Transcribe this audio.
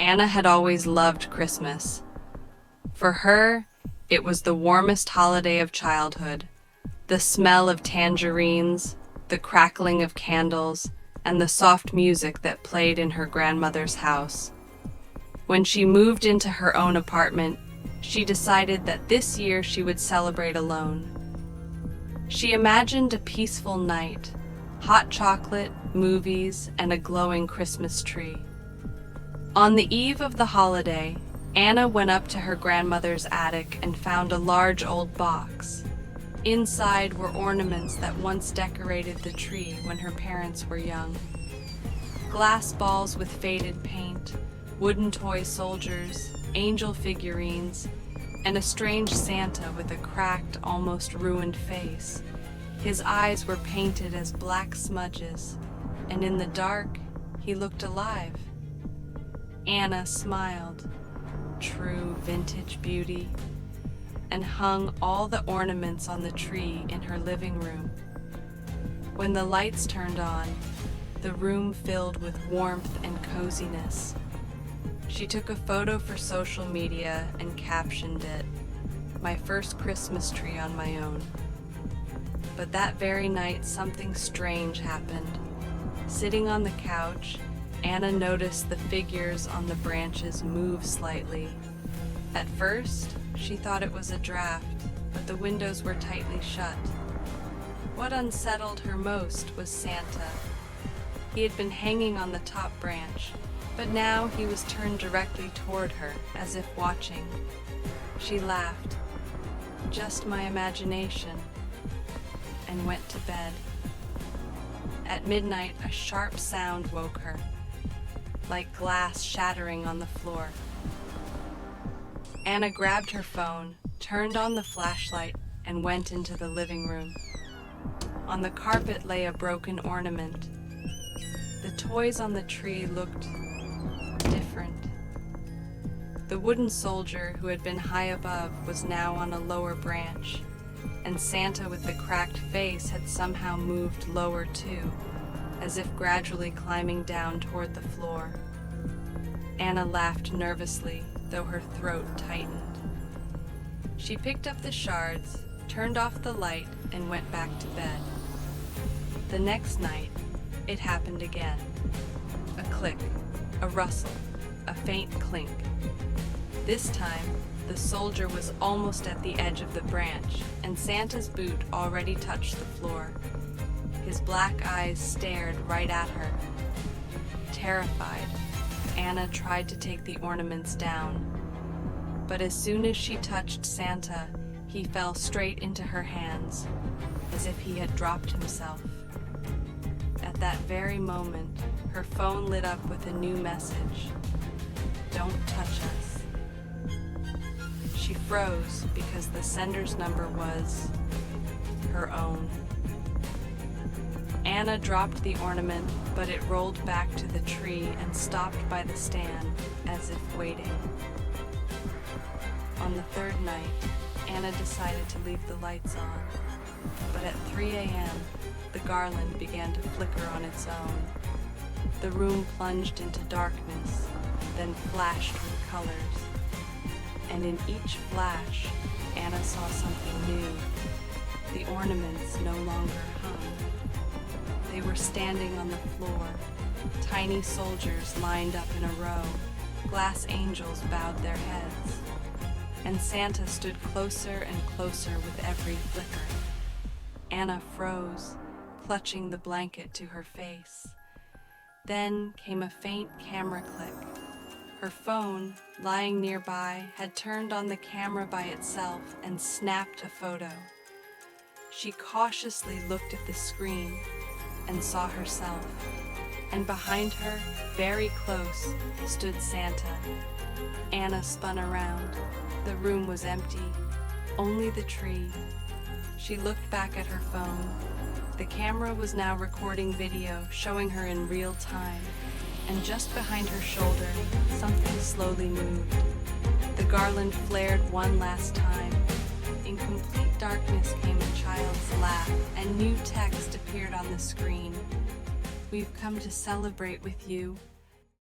Anna had always loved Christmas. For her, it was the warmest holiday of childhood. The smell of tangerines, the crackling of candles, and the soft music that played in her grandmother's house. When she moved into her own apartment, she decided that this year she would celebrate alone. She imagined a peaceful night, hot chocolate, movies, and a glowing Christmas tree. On the eve of the holiday, Anna went up to her grandmother's attic and found a large old box. Inside were ornaments that once decorated the tree when her parents were young. Glass balls with faded paint, wooden toy soldiers, angel figurines, and a strange Santa with a cracked, almost ruined face. His eyes were painted as black smudges, and in the dark, he looked alive. Anna smiled, true vintage beauty, and hung all the ornaments on the tree in her living room. When the lights turned on, the room filled with warmth and coziness. She took a photo for social media and captioned it, "My first Christmas tree on my own." But that very night, something strange happened. Sitting on the couch, Anna noticed the figures on the branches move slightly. At first, she thought it was a draft, but the windows were tightly shut. What unsettled her most was Santa. He had been hanging on the top branch, but now he was turned directly toward her, as if watching. She laughed, "Just my imagination," and went to bed. At midnight, a sharp sound woke her, like glass shattering on the floor. Anna grabbed her phone, turned on the flashlight, and went into the living room. On the carpet lay a broken ornament. The toys on the tree looked different. The wooden soldier who had been high above was now on a lower branch, and Santa with the cracked face had somehow moved lower too, as if gradually climbing down toward the floor. Anna laughed nervously, though her throat tightened. She picked up the shards, turned off the light, and went back to bed. The next night, it happened again. A click, a rustle, a faint clink. This time, the soldier was almost at the edge of the branch, and Santa's boot already touched the floor. His black eyes stared right at her. Terrified, Anna tried to take the ornaments down. But as soon as she touched Santa, he fell straight into her hands, as if he had dropped himself. At that very moment, her phone lit up with a new message. "Don't touch us." She froze because the sender's number was her own. Anna dropped the ornament, but it rolled back to the tree and stopped by the stand, as if waiting. On the third night, Anna decided to leave the lights on, but at 3 a.m., the garland began to flicker on its own. The room plunged into darkness, then flashed with colors. And in each flash, Anna saw something new. The ornaments no longer hung. They were standing on the floor, tiny soldiers lined up in a row. Glass angels bowed their heads. And Santa stood closer and closer with every flicker. Anna froze, clutching the blanket to her face. Then came a faint camera click. Her phone, lying nearby, had turned on the camera by itself and snapped a photo. She cautiously looked at the screen and saw herself, and behind her, very close, stood Santa. Anna spun around. The room was empty, only the tree. She looked back at her phone. The camera was now recording video, showing her in real time, and just behind her shoulder, something slowly moved. The garland flared one last time. In complete darkness came a child's laugh, and new text appeared on the screen. "We've come to celebrate with you.